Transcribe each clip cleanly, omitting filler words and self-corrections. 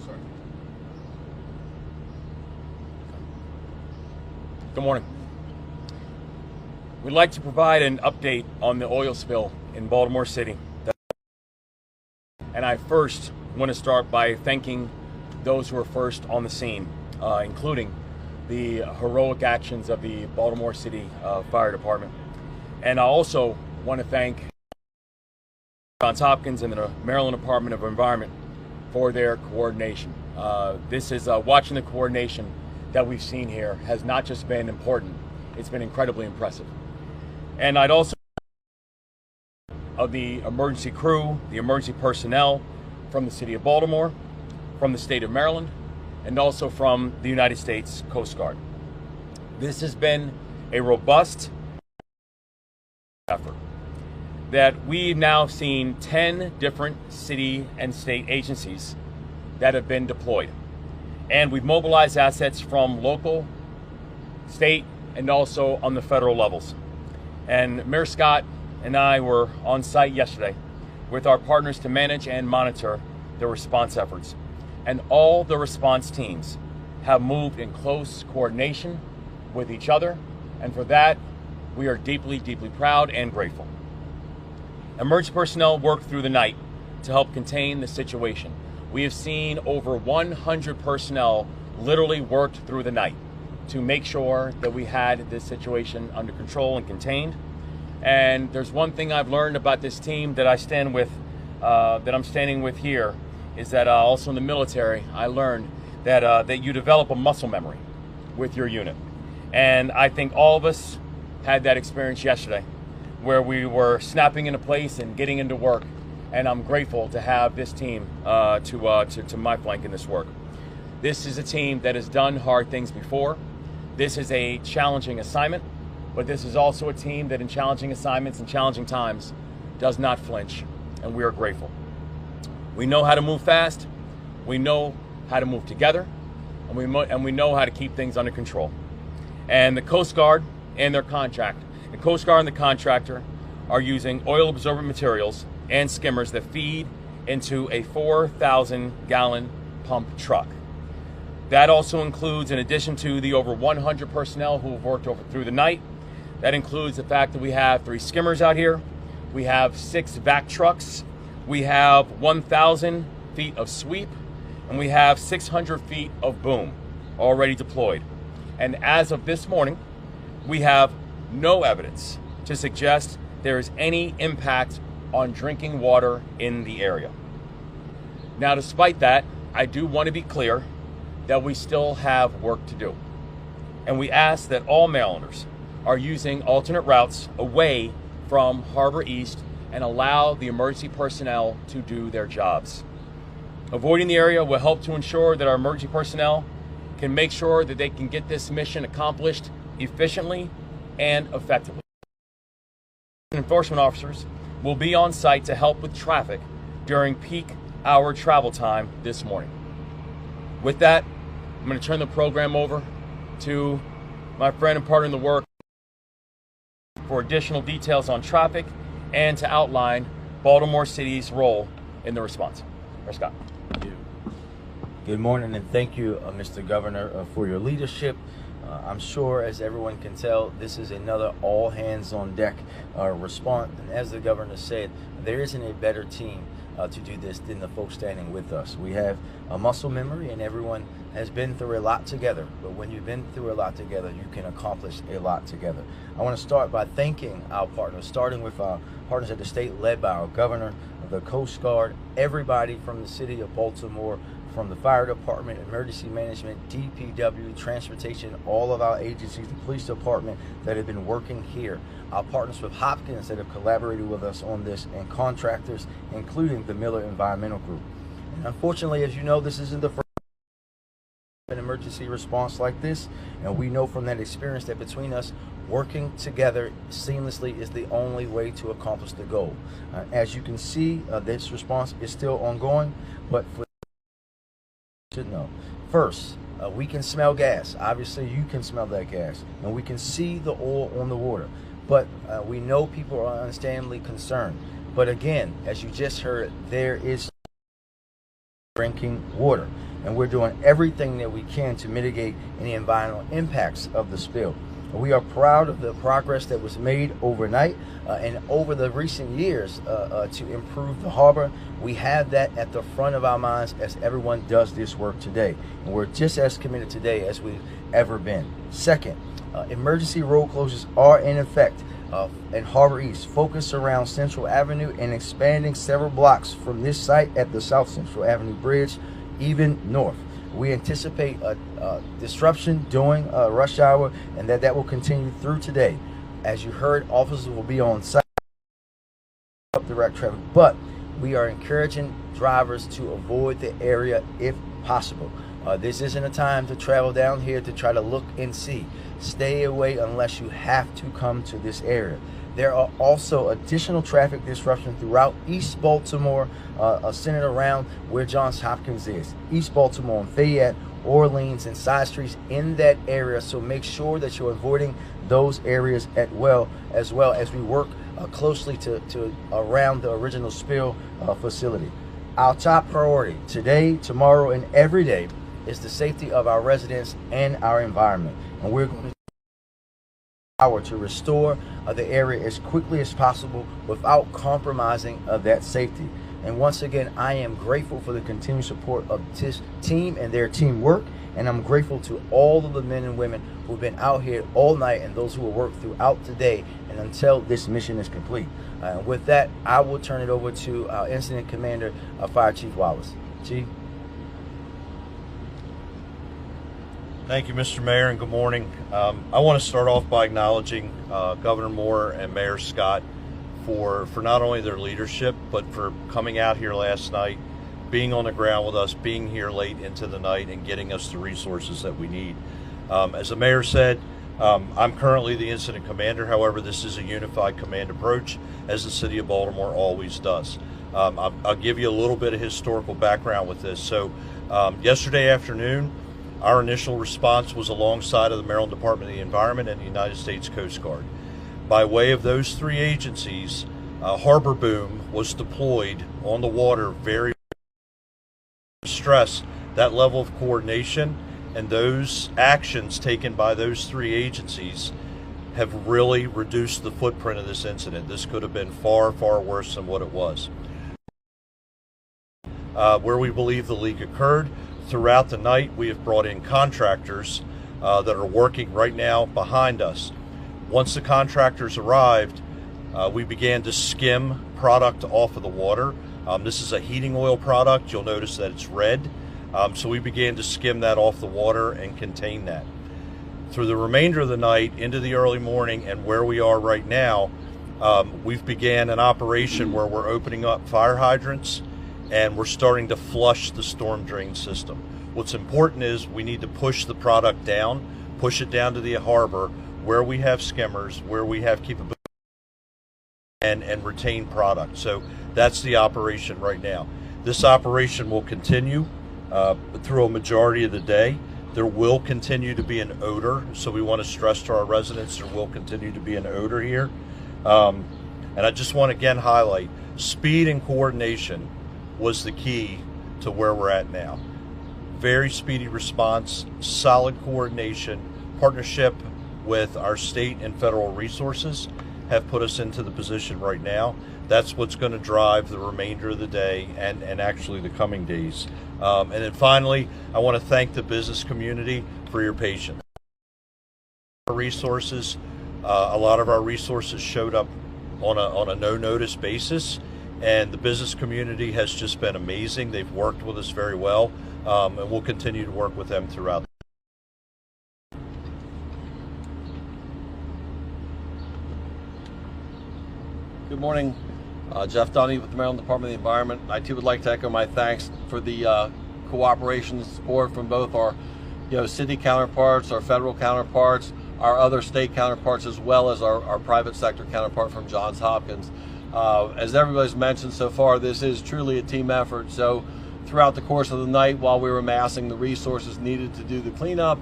Sorry. Good morning. We'd like to provide an update on the oil spill in Baltimore City. And I first want to start by thanking those who were first on the scene, including the heroic actions of the Baltimore City Fire Department. And I also want to thank Johns Hopkins and the Maryland Department of Environment for their coordination. This is watching the coordination that we've seen here has not just been important, it's been incredibly impressive. And I'd also of the emergency crew, the emergency personnel from the city of Baltimore, from the state of Maryland, and also from the United States Coast Guard. This has been a robust effort that we've now seen 10 different city and state agencies that have been deployed. And we've mobilized assets from local, state, and also on the federal levels. And Mayor Scott and I were on site yesterday with our partners to manage and monitor the response efforts. And all the response teams have moved in close coordination with each other. And for that, we are deeply, deeply proud and grateful. Emergency personnel worked through the night to help contain the situation. We have seen over 100 personnel literally worked through the night to make sure that we had this situation under control and contained. And there's one thing I've learned about this team that I stand with, that I'm standing with here, is that also in the military, I learned that you develop a muscle memory with your unit. And I think all of us had that experience yesterday, where we were snapping into place and getting into work. And I'm grateful to have this team to my flank in this work. This is a team that has done hard things before. This is a challenging assignment, but this is also a team that in challenging assignments and challenging times does not flinch, and we are grateful. We know how to move fast, we know how to move together, and we know how to keep things under control. And the Coast Guard and their contract, the Coast Guard and the contractor are using oil absorbent materials and skimmers that feed into a 4,000-gallon pump truck. That also includes, in addition to the over 100 personnel who have worked through the night, that includes the fact that we have 3 skimmers out here, we have 6 vac trucks, we have 1,000 feet of sweep, and we have 600 feet of boom already deployed. And as of this morning, we have no evidence to suggest there is any impact on drinking water in the area. Now, despite that, I do want to be clear that we still have work to do. And we ask that all Marylanders are using alternate routes away from Harbor East and allow the emergency personnel to do their jobs. Avoiding the area will help to ensure that our emergency personnel can make sure that they can get this mission accomplished efficiently and effectively. Enforcement officers will be on site to help with traffic during peak hour travel time this morning. With that, I'm going to turn the program over to my friend and partner in the work for additional details on traffic and to outline Baltimore City's role in the response. Mayor Scott. Thank you. Good morning, and thank you, Mr. Governor, for your leadership. I'm sure, as everyone can tell, this is another all-hands-on-deck response. And as the governor said, there isn't a better team to do this than the folks standing with us. We have a muscle memory, and everyone has been through a lot together. But when you've been through a lot together, you can accomplish a lot together. I want to start by thanking our partners, starting with our partners at the state, led by our governor, the Coast Guard, everybody from the city of Baltimore, from the fire department, emergency management, DPW, transportation, all of our agencies, the police department that have been working here. Our partners with Hopkins that have collaborated with us on this, and contractors, including the Miller Environmental Group. And unfortunately, as you know, this isn't the first an emergency response like this, and we know from that experience that between us, working together seamlessly is the only way to accomplish the goal. As you can see, this response is still ongoing, but for should know. First, we can smell gas. Obviously, you can smell that gas, and we can see the oil on the water. But we know people are understandably concerned. But again, as you just heard, there is drinking water. And we're doing everything that we can to mitigate any environmental impacts of the spill. We are proud of the progress that was made overnight and over the recent years to improve the harbor. We have that at the front of our minds as everyone does this work today. And we're just as committed today as we've ever been. Second, emergency road closures are in effect in Harbor East, focused around Central Avenue and expanding several blocks from this site at the South Central Avenue Bridge, even north. We anticipate a disruption during rush hour and that will continue through today. As you heard, officers will be on site to direct traffic, but we are encouraging drivers to avoid the area if possible. This isn't a time to travel down here to try to look and see. Stay away unless you have to come to this area. There are also additional traffic disruption throughout East Baltimore, centered around where Johns Hopkins is. East Baltimore and Fayette, Orleans, and side streets in that area. So make sure that you're avoiding those areas as well as we work closely to around the original spill facility. Our top priority today, tomorrow, and every day is the safety of our residents and our environment. And we're going to power to restore the area as quickly as possible without compromising that safety. And once again, I am grateful for the continued support of this team and their teamwork, and I'm grateful to all of the men and women who've been out here all night and those who will work throughout the day and until this mission is complete. With that, I will turn it over to our Incident Commander, Fire Chief Wallace. Chief. Thank you, Mr. Mayor, and good morning. I want to start off by acknowledging Governor Moore and Mayor Scott for not only their leadership, but for coming out here last night, being on the ground with us, being here late into the night, and getting us the resources that we need. As the mayor said, I'm currently the incident commander. However, this is a unified command approach, as the city of Baltimore always does. I'll give you a little bit of historical background with this. So yesterday afternoon, our initial response was alongside of the Maryland Department of the Environment and the United States Coast Guard. By way of those three agencies, Harbor Boom was deployed on the water. Very stress that level of coordination, and those actions taken by those three agencies have really reduced the footprint of this incident. This could have been far, far worse than what it was. Where we believe the leak occurred, throughout the night, we have brought in contractors that are working right now behind us. Once the contractors arrived, we began to skim product off of the water. This is a heating oil product. You'll notice that it's red. So we began to skim that off the water and contain that. Through the remainder of the night into the early morning and where we are right now, we've began an operation where we're opening up fire hydrants and we're starting to flush the storm drain system. What's important is we need to push the product down, push it down to the harbor where we have skimmers, where we have capability, and retain product. So that's the operation right now. This operation will continue through a majority of the day. There will continue to be an odor, so we want to stress to our residents there will continue to be an odor here. And I just want to again highlight, speed and coordination was the key to where we're at now. Very speedy response, solid coordination, partnership with our state and federal resources have put us into the position right now. That's what's going to drive the remainder of the day and actually the coming days. And then finally, I want to thank the business community for your patience. Resources, a lot of our resources showed up on a no-notice basis, and the business community has just been amazing. They've worked with us very well, and we'll continue to work with them throughout. Good morning, Jeff Dunny with the Maryland Department of the Environment. I too would like to echo my thanks for the cooperation and support from both our city counterparts, our federal counterparts, our other state counterparts, as well as our private sector counterpart from Johns Hopkins. As everybody's mentioned so far, this is truly a team effort. So throughout the course of the night, while we were amassing the resources needed to do the cleanup,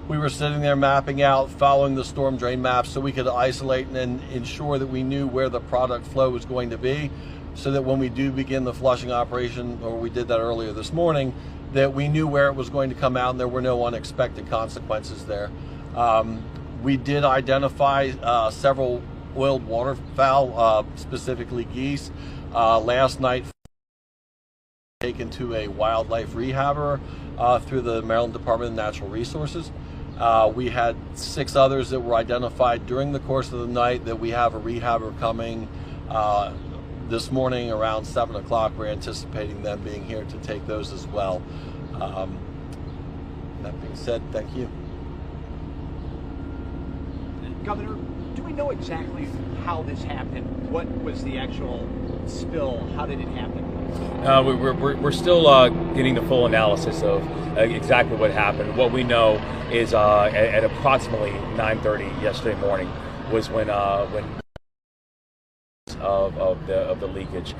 we were sitting there mapping out, following the storm drain maps so we could isolate and ensure that we knew where the product flow was going to be. so that when we do begin the flushing operation, or we did that earlier this morning, that we knew where it was going to come out and there were no unexpected consequences there. We did identify several oiled waterfowl, specifically geese. Last night, taken to a wildlife rehabber through the Maryland Department of Natural Resources. We had 6 others that were identified during the course of the night that we have a rehabber coming this morning around 7 o'clock. We're anticipating them being here to take those as well. That being said, thank you. Governor, do we know exactly how this happened? What was the actual spill? How did it happen? We're still getting the full analysis of exactly what happened. What we know is at approximately 9:30 yesterday morning was when of the leakage.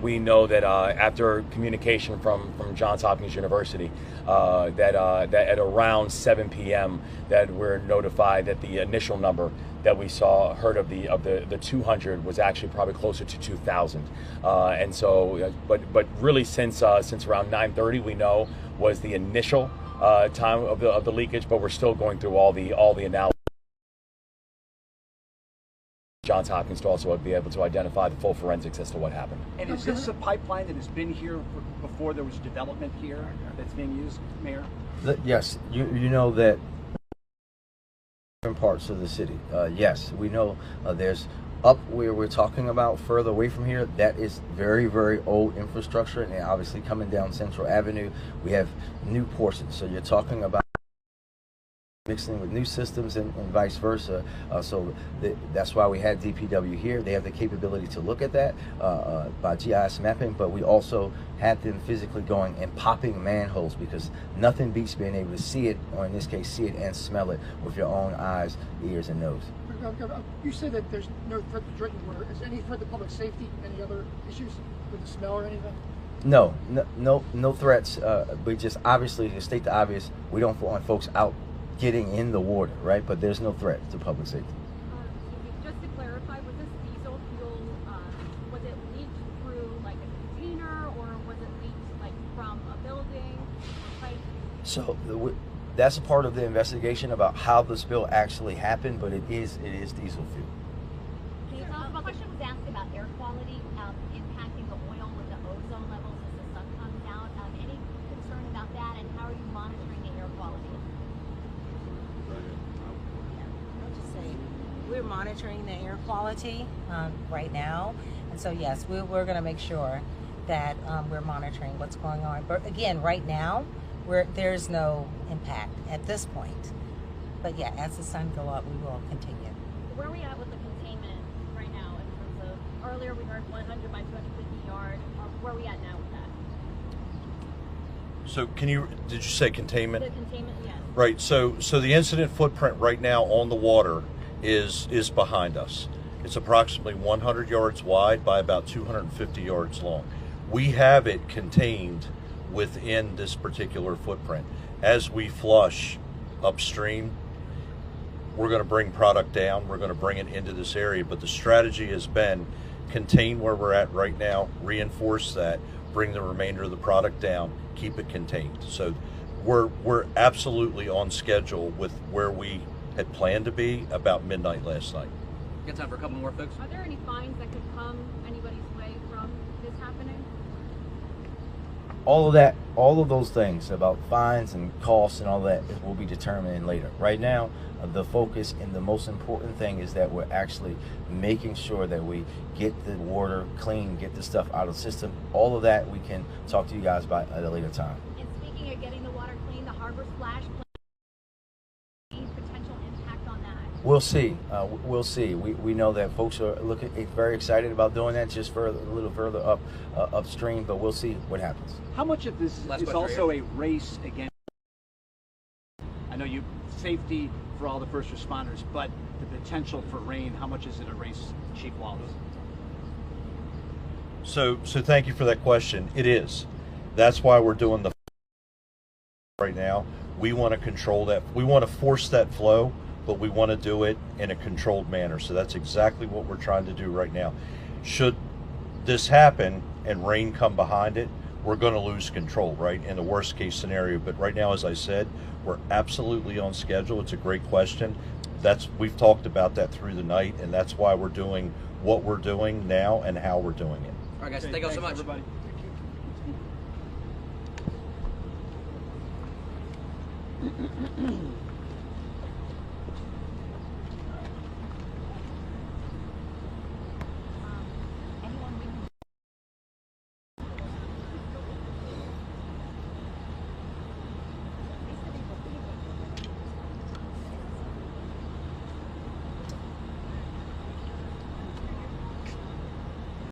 We know that after communication from Johns Hopkins University, that at around 7 p.m. that we're notified that the initial number that we heard of the 200 was actually probably closer to 2,000. And so, but really since around 9:30, we know was the initial time of the leakage. But we're still going through all the analysis. Johns Hopkins to also be able to identify the full forensics as to what happened. And is this a pipeline that has been here before there was development here that's being used, Mayor? Yes, you know that different parts of the city. Yes, we know there's up where we're talking about further away from here. That is very, very old infrastructure, and obviously coming down Central Avenue, we have new portions. So you're talking about mixing with new systems and vice versa. That's why we had DPW here. They have the capability to look at that by GIS mapping, but we also had them physically going and popping manholes, because nothing beats being able to see it, or in this case, see it and smell it with your own eyes, ears, and nose. You said that there's no threat to drinking water. Is there any threat to public safety? Any other issues with the smell or anything? No threats. We just, obviously, to state the obvious, we don't want folks out getting in the water, right? But there's no threat to public safety. Just to clarify, was this diesel fuel, was it leaked through like a container, or was it leaked like from a building or pipe? So that's a part of the investigation about how the spill actually happened, but it is diesel fuel. A question was asked about air quality impacting the oil with the ozone levels as the sun comes out. Any concern about that, and how are you monitoring the air quality? We're monitoring the air quality right now, and so yes, we're going to make sure that we're monitoring what's going on. But again, right now, there's no impact at this point. But yeah, as the sun go up, we will continue. Where are we at with the containment right now in terms of, earlier we heard 100 by 250 yard, where are we at now with that? So did you say containment? The containment, yes. Right, so the incident footprint right now on the water is behind us. It's approximately 100 yards wide by about 250 yards long. We have it contained within this particular footprint. As we flush upstream, we're going to bring product down, we're going to bring it into this area, but the strategy has been contain where we're at right now, reinforce that, bring the remainder of the product down, keep it contained. So we're absolutely on schedule with where we had planned to be about midnight last night. Got time for a couple more, folks? Are there any fines that could come anybody's way from this happening? All of those things about fines and costs and all that will be determined later. Right now, the focus and the most important thing is that we're actually making sure that we get the water clean, get the stuff out of the system. All of that we can talk to you guys about at a later time. And speaking of getting the water clean, the harbor splash potential impact on that? We'll see. We'll see. We know that folks are very excited about doing that, just a little further upstream, but we'll see what happens. How much of this is also a race against? I know safety for all the first responders, but the potential for rain, how much is it a race, Chief Wallace? So thank you for that question. It is. That's why we're doing the right now. We want to control that. We want to force that flow, but we want to do it in a controlled manner. So that's exactly what we're trying to do right now. Should this happen and rain come behind it, we're going to lose control, right, in the worst case scenario. But right now, as I said, we're absolutely on schedule. It's a great question. We've talked about that through the night, and that's why we're doing what we're doing now and how we're doing it. All right, guys, thank you so much. Everybody. Thank you.